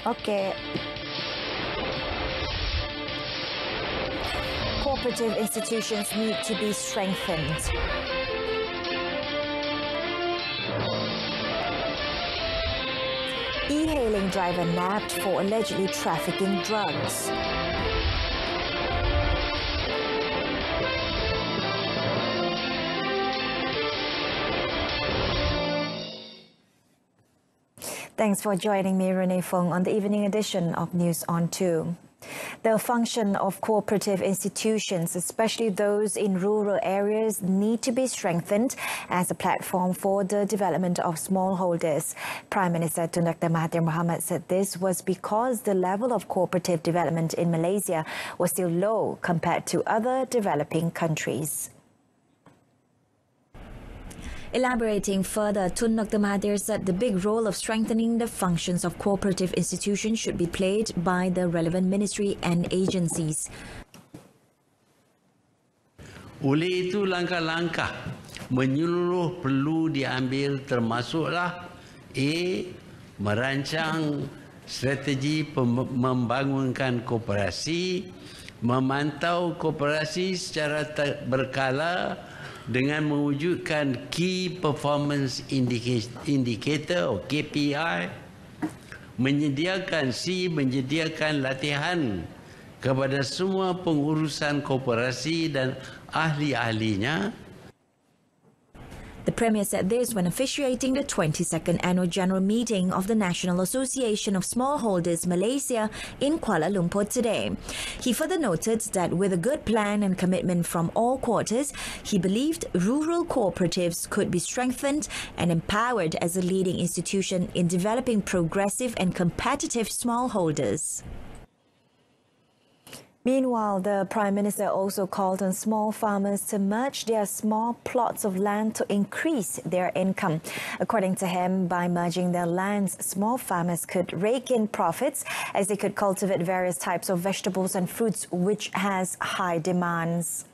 Okay. Cooperative institutions need to be strengthened. E-hailing driver nabbed for allegedly trafficking drugs. Thanks for joining me, Renee Fong, on the evening edition of News on 2. The function of cooperative institutions, especially those in rural areas, need to be strengthened as a platform for the development of smallholders. Prime Minister Tun Dr. Mahathir Mohamad said this was because the level of cooperative development in Malaysia was still low compared to other developing countries. Elaborating further, Tun Dr. Mahathir said the big role of strengthening the functions of cooperative institutions should be played by the relevant ministry and agencies. Oleh itu langkah-langkah menyeluruh perlu diambil, termasuklah merancang strategi membangunkan koperasi, memantau koperasi secara berkala dengan mewujudkan Key Performance Indicator atau KPI, menyediakan latihan kepada semua pengurusan koperasi dan ahli-ahlinya. The Premier said this when officiating the 22nd Annual General Meeting of the National Association of Smallholders Malaysia in Kuala Lumpur today. He further noted that with a good plan and commitment from all quarters, he believed rural cooperatives could be strengthened and empowered as a leading institution in developing progressive and competitive smallholders. Meanwhile, the Prime Minister also called on small farmers to merge their small plots of land to increase their income. According to him, by merging their lands, small farmers could rake in profits as they could cultivate various types of vegetables and fruits which has high demands.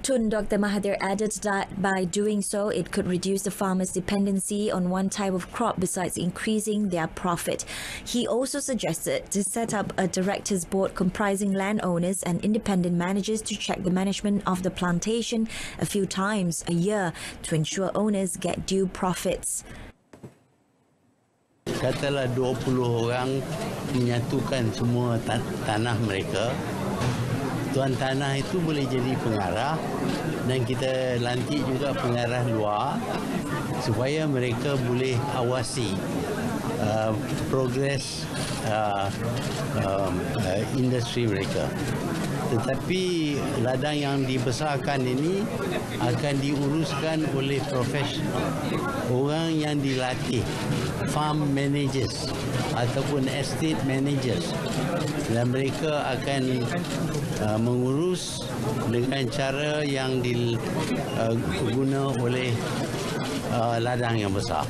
Tun Dr. Mahathir added that by doing so, it could reduce the farmers' dependency on one type of crop besides increasing their profit. He also suggested to set up a directors board comprising landowners and independent managers to check the management of the plantation a few times a year to ensure owners get due profits. Katalah 20 orang menyatukan semua tanah mereka. Tuan tanah itu boleh jadi pengarah dan kita lantik juga pengarah luar supaya mereka boleh awasi progres industri mereka. Tetapi ladang yang dibesarkan ini akan diuruskan oleh profesional, orang yang dilatih, farm managers ataupun estate managers, dan mereka akan mengurus dengan cara yang diguna oleh ladang yang besar.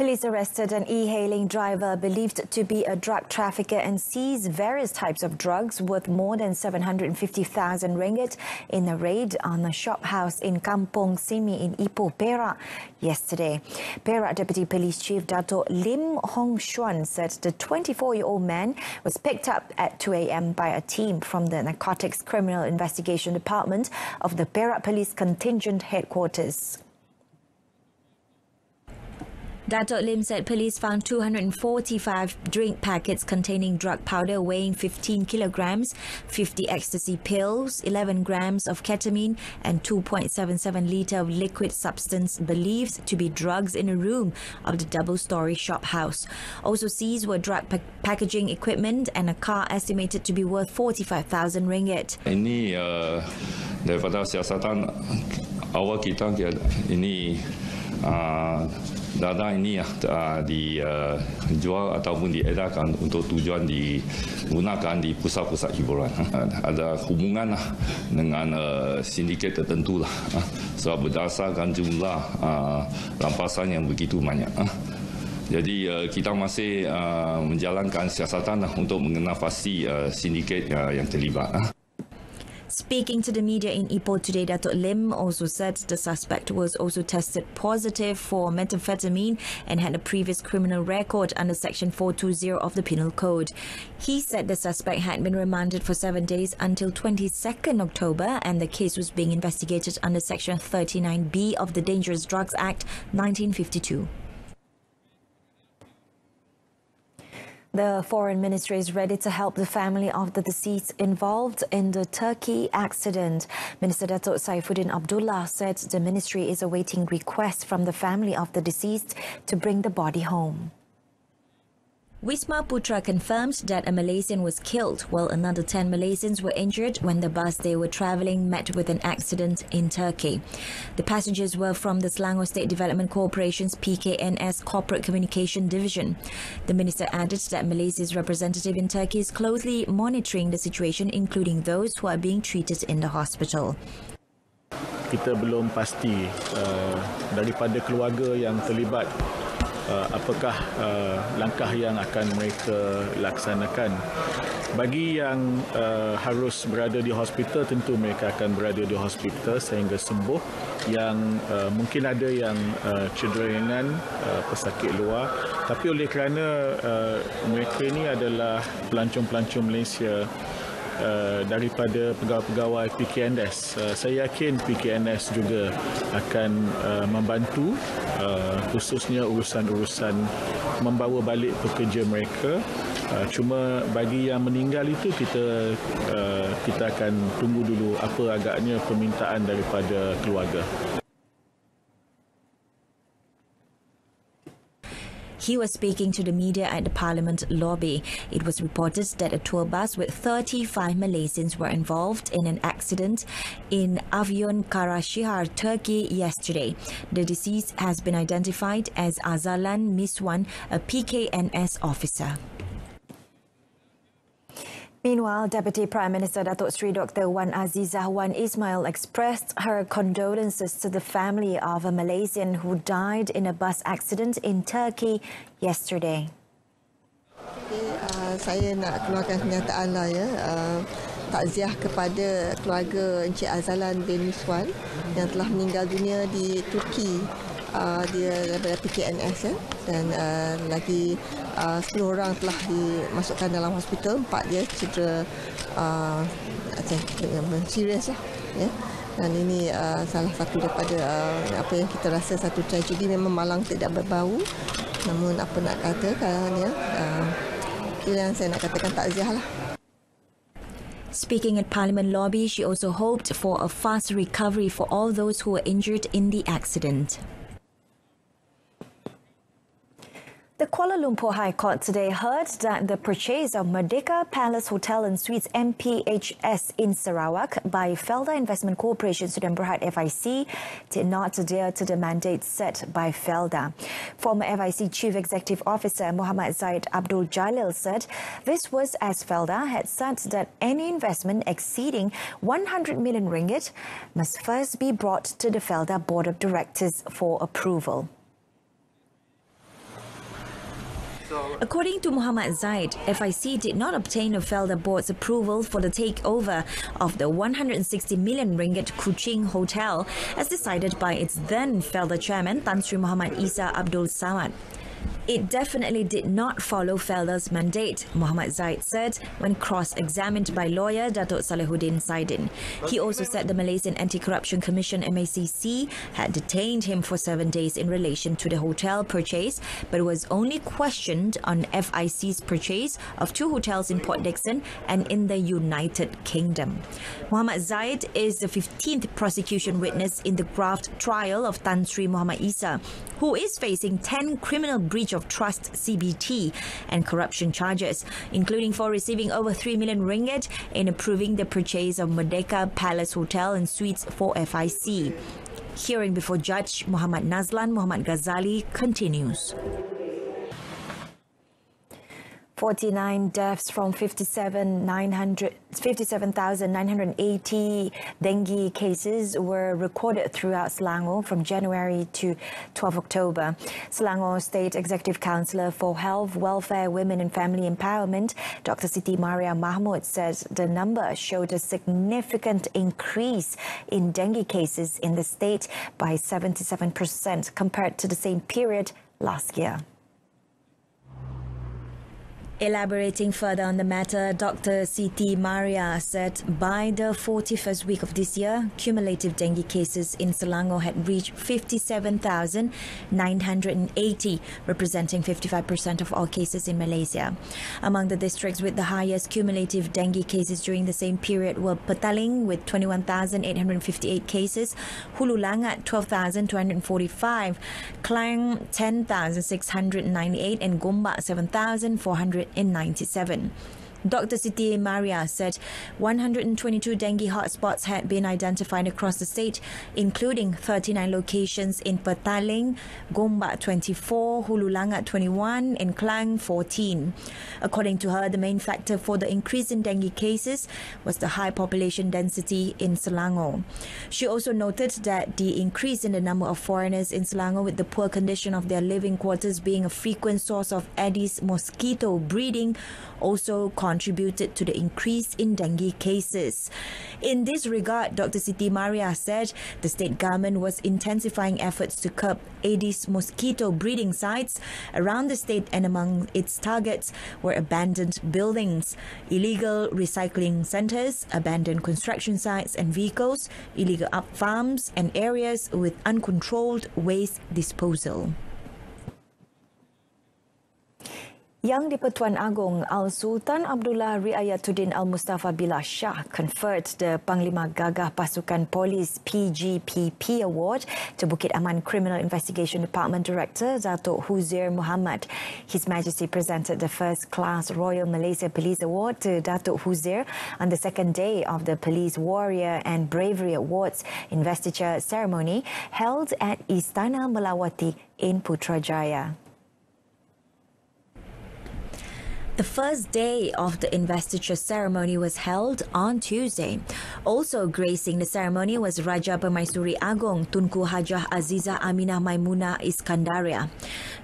Police arrested an e-hailing driver believed to be a drug trafficker and seized various types of drugs worth more than 750,000 ringgit in a raid on a shop house in Kampung Simi in Ipoh, Perak yesterday. Perak Deputy Police Chief Dato' Lim Hong Xuan said the 24-year-old man was picked up at 2 a.m. by a team from the Narcotics Criminal Investigation Department of the Perak Police Contingent Headquarters. Dato' Lim said police found 245 drink packets containing drug powder weighing 15 kilograms, 50 ecstasy pills, 11 grams of ketamine and 2.77 litre of liquid substance believed to be drugs in a room of the double-storey shop house. Also seized were drug packaging equipment and a car estimated to be worth 45,000 ringgit. Ini daripada siasatan awal kita ini data ini dijual ataupun diedarkan untuk tujuan digunakan di pusat-pusat hiburan. Ada hubungan dengan sindiket tertentu lah, sebab berdasarkan jumlah rampasan yang begitu banyak. Jadi kita masih menjalankan siasatan untuk mengenal pasti sindiket yang terlibat. Speaking to the media in Ipoh today, Datuk Lim also said the suspect was also tested positive for methamphetamine and had a previous criminal record under Section 420 of the Penal Code. He said the suspect had been remanded for 7 days until 22nd October and the case was being investigated under Section 39B of the Dangerous Drugs Act 1952. The Foreign Ministry is ready to help the family of the deceased involved in the Turkey accident. Minister Datuk Saifuddin Abdullah said the ministry is awaiting requests from the family of the deceased to bring the body home. Wisma Putra confirmed that a Malaysian was killed while another 10 Malaysians were injured when the bus they were travelling met with an accident in Turkey. The passengers were from the Selangor State Development Corporation's PKNS Corporate Communication Division. The minister added that Malaysia's representative in Turkey is closely monitoring the situation, including those who are being treated in the hospital. Kita belum pasti daripada keluarga yang terlibat apakah langkah yang akan mereka laksanakan. Bagi yang harus berada di hospital, tentu mereka akan berada di hospital sehingga sembuh. Yang mungkin ada yang cedera ringan, pesakit luar. Tapi oleh kerana mereka ini adalah pelancong-pelancong Malaysia daripada pegawai-pegawai PKNS. Saya yakin PKNS juga akan membantu khususnya urusan-urusan membawa balik pekerja mereka. Cuma bagi yang meninggal itu kita akan tunggu dulu apa agaknya permintaan daripada keluarga. He was speaking to the media at the Parliament lobby. It was reported that a tour bus with 35 Malaysians were involved in an accident in Afyonkarahisar, Turkey yesterday. The deceased has been identified as Azalan Miswan, a PKNS officer. Meanwhile, Deputy Prime Minister Datuk Seri Dr. Wan Azizah Wan Ismail expressed her condolences to the family of a Malaysian who died in a bus accident in Turkey yesterday. Saya nak keluarkan kenyataan lah ya. Takziah kepada keluarga Encik Azalan bin Miswan yang telah meninggal dunia di Turki. Dia daripada PKNS ya. Dan lagi 10 orang telah dimasukkan dalam hospital, 4 dia cedera serius lah ya. Dan ini salah satu daripada apa yang kita rasa satu tragedi. Memang malang tidak berbau, namun apa nak katakan ya, itu yang saya nak katakan, takziah lah. Speaking at Parliament lobby, she also hoped for a fast recovery for all those who were injured in the accident. The Kuala Lumpur High Court today heard that the purchase of Merdeka Palace Hotel and Suites MPHS in Sarawak by Felda Investment Corporation Sudan Berhad FIC did not adhere to the mandate set by Felda. Former FIC Chief Executive Officer Muhammad Zaid Abdul Jalil said this was as Felda had said that any investment exceeding 100 million ringgit must first be brought to the Felda Board of Directors for approval. According to Muhammad Zaid, FIC did not obtain a Felda board's approval for the takeover of the 160 million ringgit Kuching Hotel as decided by its then Felda chairman Tan Sri Muhammad Isa Abdul Samad. It definitely did not follow Felda's mandate, Muhammad Zaid said when cross-examined by lawyer Datuk Salehuddin Saidin. He also said the Malaysian Anti-Corruption Commission MACC had detained him for 7 days in relation to the hotel purchase, but was only questioned on FIC's purchase of 2 hotels in Port Dickson and in the United Kingdom. Muhammad Zaid is the 15th prosecution witness in the graft trial of Tan Sri Muhammad Isa, who is facing 10 criminal breach of trust CBT and corruption charges, including for receiving over 3 million ringgit in approving the purchase of Merdeka Palace Hotel and Suites for FIC. Hearing before Judge Muhammad Nazlan Muhammad Ghazali continues. 49 deaths from 57,980 dengue cases were recorded throughout Selangor from January to 12 October. Selangor State Executive Councillor for Health, Welfare, Women and Family Empowerment, Dr. Siti Maria Mahmud, says the number showed a significant increase in dengue cases in the state by 77% compared to the same period last year. Elaborating further on the matter, Dr. Siti Maria said by the 41st week of this year, cumulative dengue cases in Selangor had reached 57,980, representing 55% of all cases in Malaysia. Among the districts with the highest cumulative dengue cases during the same period were Petaling with 21,858 cases, Hulu Langat 12,245, Klang 10,698 and Gombak 7,497. Dr. Siti Maria said 122 dengue hotspots had been identified across the state, including 39 locations in Petaling, Gombak 24, Hulu Langat 21 and Klang 14. According to her, the main factor for the increase in dengue cases was the high population density in Selangor. She also noted that the increase in the number of foreigners in Selangor, with the poor condition of their living quarters being a frequent source of Aedes mosquito breeding, also contributed to the increase in dengue cases. In this regard, Dr. Siti Maria said the state government was intensifying efforts to curb Aedes mosquito breeding sites around the state, and among its targets were abandoned buildings, illegal recycling centres, abandoned construction sites and vehicles, illegal up farms and areas with uncontrolled waste disposal. Yang di-Pertuan Agong Al-Sultan Abdullah Riayatuddin Al-Mustafa Billah Shah conferred the Panglima Gagah Pasukan Polis PGPP Award to Bukit Aman Criminal Investigation Department Director Datuk Huzair Muhammad. His Majesty presented the First Class Royal Malaysia Police Award to Datuk Huzair on the second day of the Police Warrior and Bravery Awards investiture ceremony held at Istana Melawati in Putrajaya. The first day of the investiture ceremony was held on Tuesday. Also gracing the ceremony was Raja Permaisuri Agong Tunku Hajah Azizah Aminah Maimunah Iskandaria.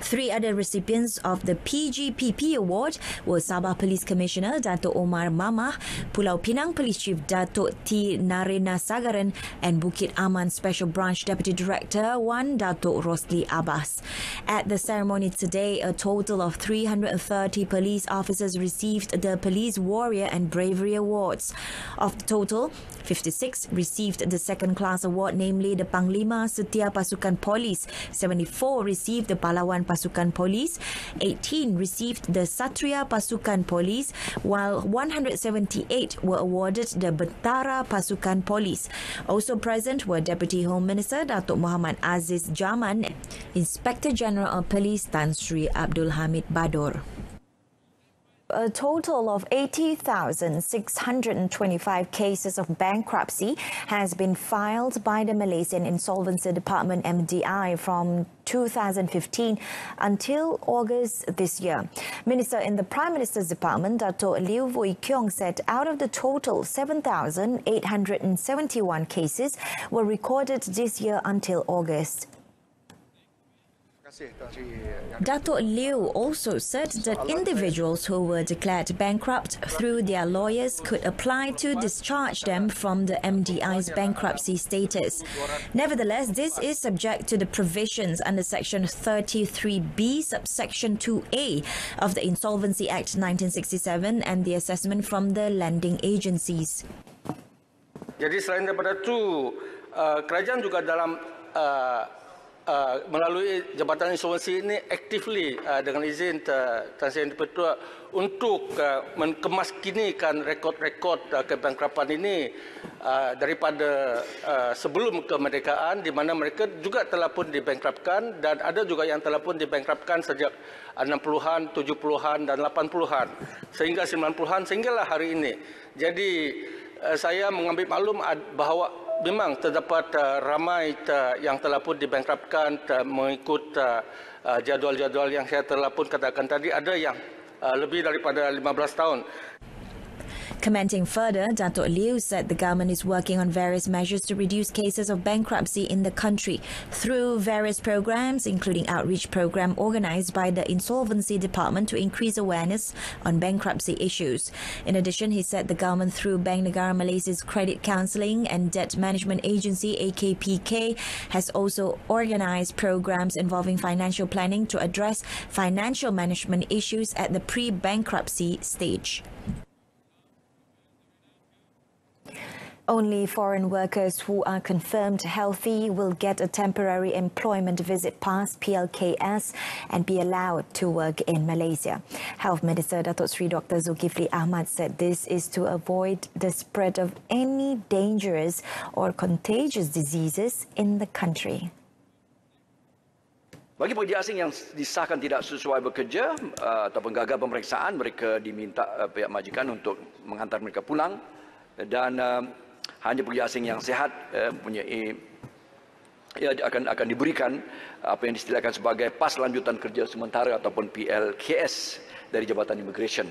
3 other recipients of the PGPP Award were Sabah Police Commissioner Datuk Omar Mamah, Pulau Pinang Police Chief Datuk T. Narena Sagaran and Bukit Aman Special Branch Deputy Director 1 Datuk Rosli Abbas. At the ceremony today, a total of 330 police officers received the Police Warrior and Bravery Awards. Of the total, 56 received the second class award, namely the Panglima Setia Pasukan Polis, 74 received the Pahlawan Pasukan Polis, 18 received the Satria Pasukan Polis, while 178 were awarded the Bentara Pasukan Polis. Also present were Deputy Home Minister Datuk Muhammad Aziz Jaman, Inspector General of Police Tan Sri Abdul Hamid Badur. A total of 80,625 cases of bankruptcy has been filed by the Malaysian Insolvency Department MDI from 2015 until August this year. Minister in the Prime Minister's Department, Dato' Liew Vui Keong, said out of the total 7,871 cases were recorded this year until August. Dato' Liew also said that individuals who were declared bankrupt through their lawyers could apply to discharge them from the MDI's bankruptcy status. Nevertheless, this is subject to the provisions under Section 33B, subsection 2A of the Insolvency Act 1967 and the assessment from the lending agencies. Jadi selain daripada itu, kerajaan juga dalam melalui Jabatan Insolvensi ini aktifly dengan izin Tan Sri Yang untuk menggemaskinikan rekod-rekod kebankrapan ini daripada sebelum kemerdekaan, di mana mereka juga telah pun dibankrapkan dan ada juga yang telah pun dibankrapkan sejak 60-an, 70-an dan 80-an sehingga 90-an sehinggalah hari ini. Jadi saya mengambil maklum bahawa memang terdapat ramai yang telah pun dibankrapkan mengikut jadual-jadual yang saya telah pun katakan tadi. Ada yang lebih daripada 15 tahun. Commenting further, Datuk Liu said the government is working on various measures to reduce cases of bankruptcy in the country through various programs, including outreach program organised by the Insolvency Department to increase awareness on bankruptcy issues. In addition, he said the government through Bank Negara Malaysia's Credit Counselling and Debt Management Agency AKPK has also organised programs involving financial planning to address financial management issues at the pre-bankruptcy stage. Only foreign workers who are confirmed healthy will get a temporary employment visit pass PLKS and be allowed to work in Malaysia. Health Minister Datuk Seri Dr. Zulkifli Ahmad said this is to avoid the spread of any dangerous or contagious diseases in the country. Bagi pekerja asing yang disahkan tidak sesuai bekerja ataupun gagal pemeriksaan, mereka diminta pihak majikan untuk menghantar mereka pulang, dan hanya pekerja asing yang sihat akan diberikan apa yang disediakan sebagai pas lanjutan kerja sementara ataupun PLKS dari Jabatan Immigration.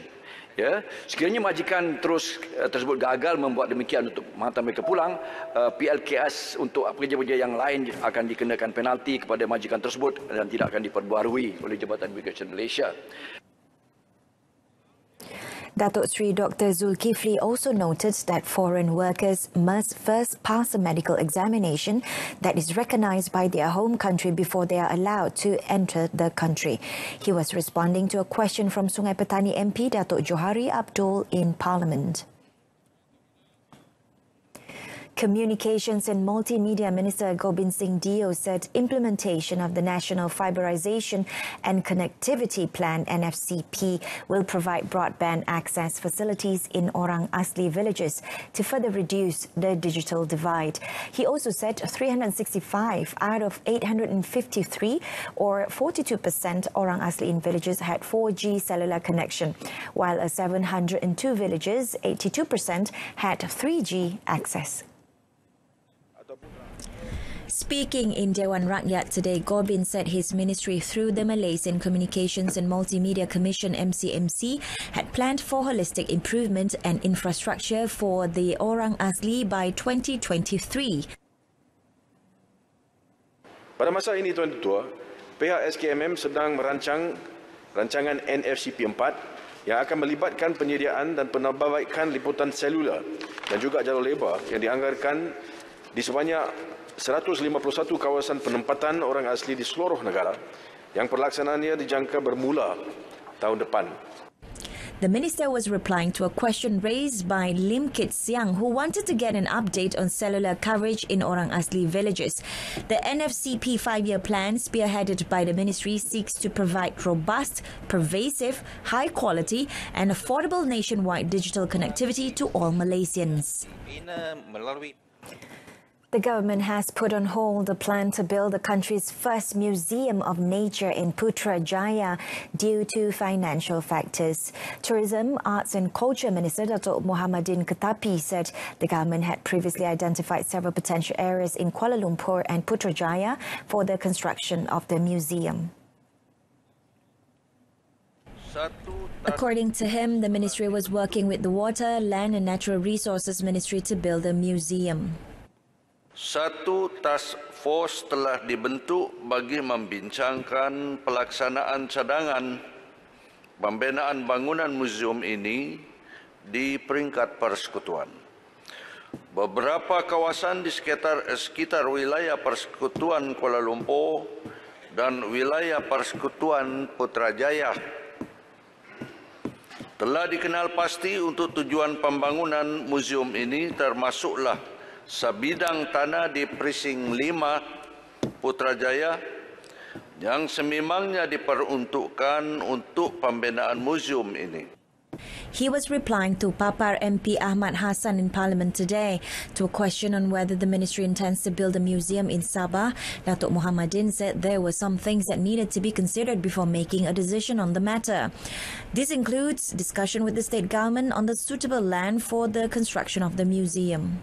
Ya, sekiranya majikan tersebut gagal membuat demikian untuk menghantar mereka pulang, PLKS untuk pekerja-pekerja yang lain akan dikenakan penalti kepada majikan tersebut dan tidak akan diperbaharui oleh Jabatan Immigration Malaysia. Datuk Seri Dr. Zulkifli also noted that foreign workers must first pass a medical examination that is recognised by their home country before they are allowed to enter the country. He was responding to a question from Sungai Petani MP Datuk Johari Abdul in Parliament. Communications and Multimedia Minister Gobind Singh Dio said implementation of the National Fiberization and Connectivity Plan (NFCP) will provide broadband access facilities in Orang Asli villages to further reduce the digital divide. He also said 365 out of 853 or 42% Orang Asli in villages had 4G cellular connection, while 702 villages, 82% had 3G access. Speaking in Dewan Rakyat today, Gobind said his ministry through the Malaysian Communications and Multimedia Commission MCMC had planned for holistic improvement and infrastructure for the Orang Asli by 2023. Pada masa ini, Tuan Ketua, pihak SKMM sedang merancang rancangan NFCP 4 yang akan melibatkan penyediaan dan penambahbaikan liputan selular dan juga jalur lebar yang dianggarkan di sebanyak 151 kawasan penempatan orang asli di seluruh negara yang pelaksanaannya dijangka bermula tahun depan. The minister was replying to a question raised by Lim Kit Siang, who wanted to get an update on cellular coverage in Orang Asli villages. The NFCP 5-year plan, spearheaded by the ministry, seeks to provide robust, pervasive, high-quality and affordable nationwide digital connectivity to all Malaysians. The government has put on hold the plan to build the country's first museum of nature in Putrajaya due to financial factors. Tourism, Arts and Culture Minister Datuk Muhammadin Ketapi said the government had previously identified several potential areas in Kuala Lumpur and Putrajaya for the construction of the museum. According to him, the ministry was working with the Water, Land and Natural Resources Ministry to build a museum. Satu task force telah dibentuk bagi membincangkan pelaksanaan cadangan pembinaan bangunan muzium ini di peringkat persekutuan. Beberapa kawasan di sekitar wilayah persekutuan Kuala Lumpur dan wilayah persekutuan Putrajaya telah dikenal pasti untuk tujuan pembangunan muzium ini, termasuklah sebidang tanah di Presin 5 Putrajaya yang sememangnya diperuntukkan untuk pembinaan muzium ini. He was replying to Papar MP Ahmad Hassan in Parliament today to a question on whether the ministry intends to build a museum in Sabah. Datuk Muhammadin said there were some things that needed to be considered before making a decision on the matter. This includes discussion with the state government on the suitable land for the construction of the museum.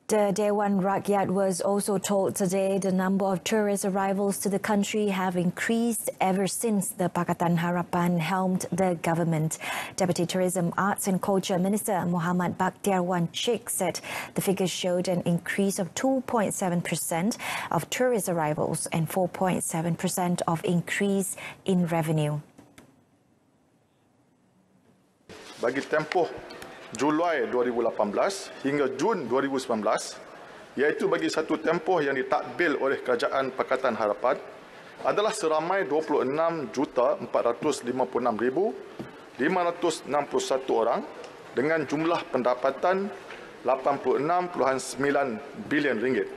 The Dewan Rakyat was also told today the number of tourist arrivals to the country have increased ever since the Pakatan Harapan helmed the government. Deputy Tourism, Arts and Culture Minister Muhammad Bakhtiar Wan Sheikh said the figures showed an increase of 2.7% of tourist arrivals and 4.7% of increase in revenue. Bagi tempoh Julai 2018 hingga Jun 2019, iaitu bagi satu tempoh yang ditadbil oleh Kerajaan Pakatan Harapan, adalah seramai 26,456,561 orang dengan jumlah pendapatan 86.9 bilion ringgit.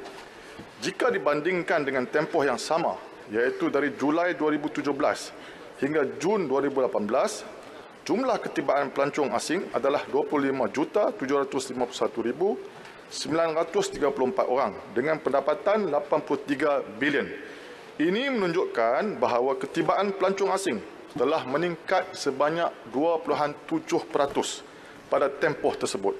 Jika dibandingkan dengan tempoh yang sama, iaitu dari Julai 2017 hingga Jun 2018, jumlah ketibaan pelancong asing adalah 25,751,934 orang dengan pendapatan 83 bilion. Ini menunjukkan bahawa ketibaan pelancong asing telah meningkat sebanyak 2.7% pada tempoh tersebut.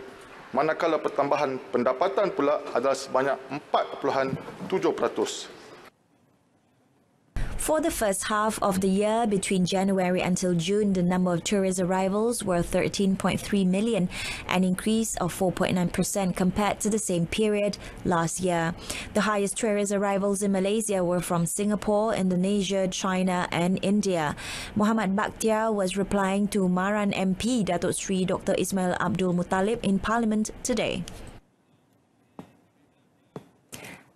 Manakala pertambahan pendapatan pula adalah sebanyak 4.7%. For the first half of the year, between January until June, the number of tourist arrivals were 13.3 million, an increase of 4.9% compared to the same period last year. The highest tourist arrivals in Malaysia were from Singapore, Indonesia, China and India. Muhammad Bakhtiar was replying to Maran MP Datuk Seri Dr. Ismail Abdul Muttalib in Parliament today.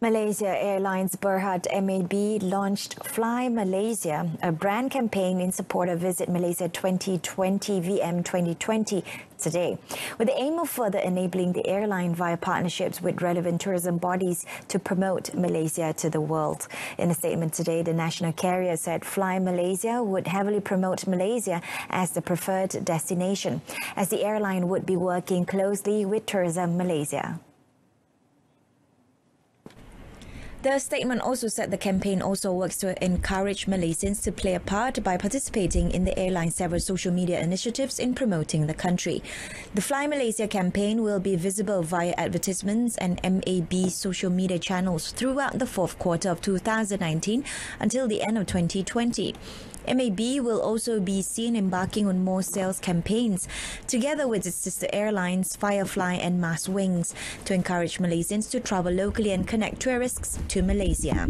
Malaysia Airlines Berhad MAB launched Fly Malaysia, a brand campaign in support of Visit Malaysia 2020 VM 2020 today, with the aim of further enabling the airline via partnerships with relevant tourism bodies to promote Malaysia to the world. In a statement today, the national carrier said Fly Malaysia would heavily promote Malaysia as the preferred destination, as the airline would be working closely with Tourism Malaysia. The statement also said the campaign also works to encourage Malaysians to play a part by participating in the airline's several social media initiatives in promoting the country. The Fly Malaysia campaign will be visible via advertisements and MAB social media channels throughout the fourth quarter of 2019 until the end of 2020. MAB will also be seen embarking on more sales campaigns together with its sister airlines Firefly and MasWings to encourage Malaysians to travel locally and connect tourists to Malaysia.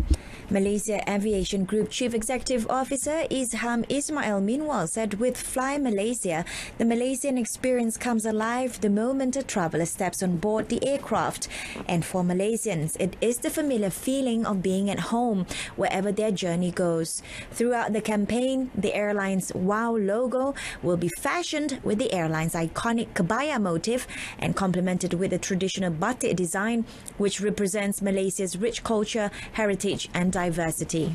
Malaysia Aviation Group Chief Executive Officer Izham Ismail meanwhile said with Fly Malaysia, the Malaysian experience comes alive the moment a traveller steps on board the aircraft. And for Malaysians, it is the familiar feeling of being at home wherever their journey goes. Throughout the campaign, the airline's WOW logo will be fashioned with the airline's iconic kebaya motif and complemented with a traditional batik design, which represents Malaysia's rich culture, heritage and diversity.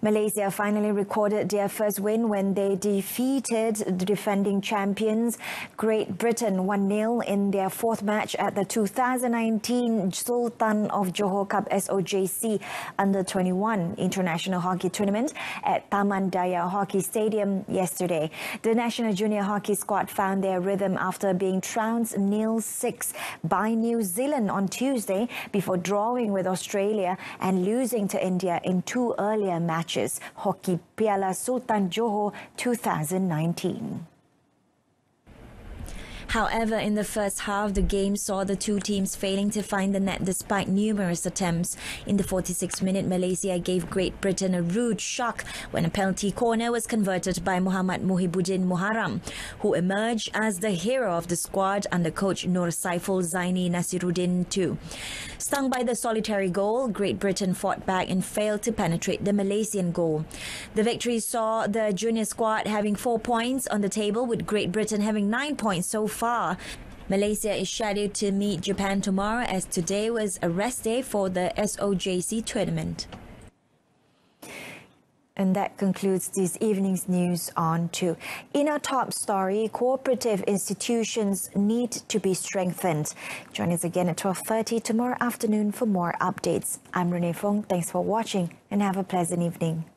Malaysia finally recorded their first win when they defeated the defending champions Great Britain 1-0 in their fourth match at the 2019 Sultan of Johor Cup SOJC Under-21 International Hockey Tournament at Taman Daya Hockey Stadium yesterday. The national junior hockey squad found their rhythm after being trounced 0-6 by New Zealand on Tuesday before drawing with Australia and losing to India in two earlier matches. Hockey Piala Sultan Johor 2019. However, in the first half, the game saw the two teams failing to find the net despite numerous attempts. In the 46th minute, Malaysia gave Great Britain a rude shock when a penalty corner was converted by Muhammad Muhibuddin Muharram, who emerged as the hero of the squad under coach Nur Saiful Zaini Nasiruddin too. Stung by the solitary goal, Great Britain fought back and failed to penetrate the Malaysian goal. The victory saw the junior squad having 4 points on the table, with Great Britain having 9 points so far. Malaysia is scheduled to meet Japan tomorrow, as today was a rest day for the SOJC tournament. And that concludes this evening's news on 2. In our top story, cooperative institutions need to be strengthened. Join us again at 12:30 tomorrow afternoon for more updates. I'm Renee Fong. Thanks for watching and have a pleasant evening.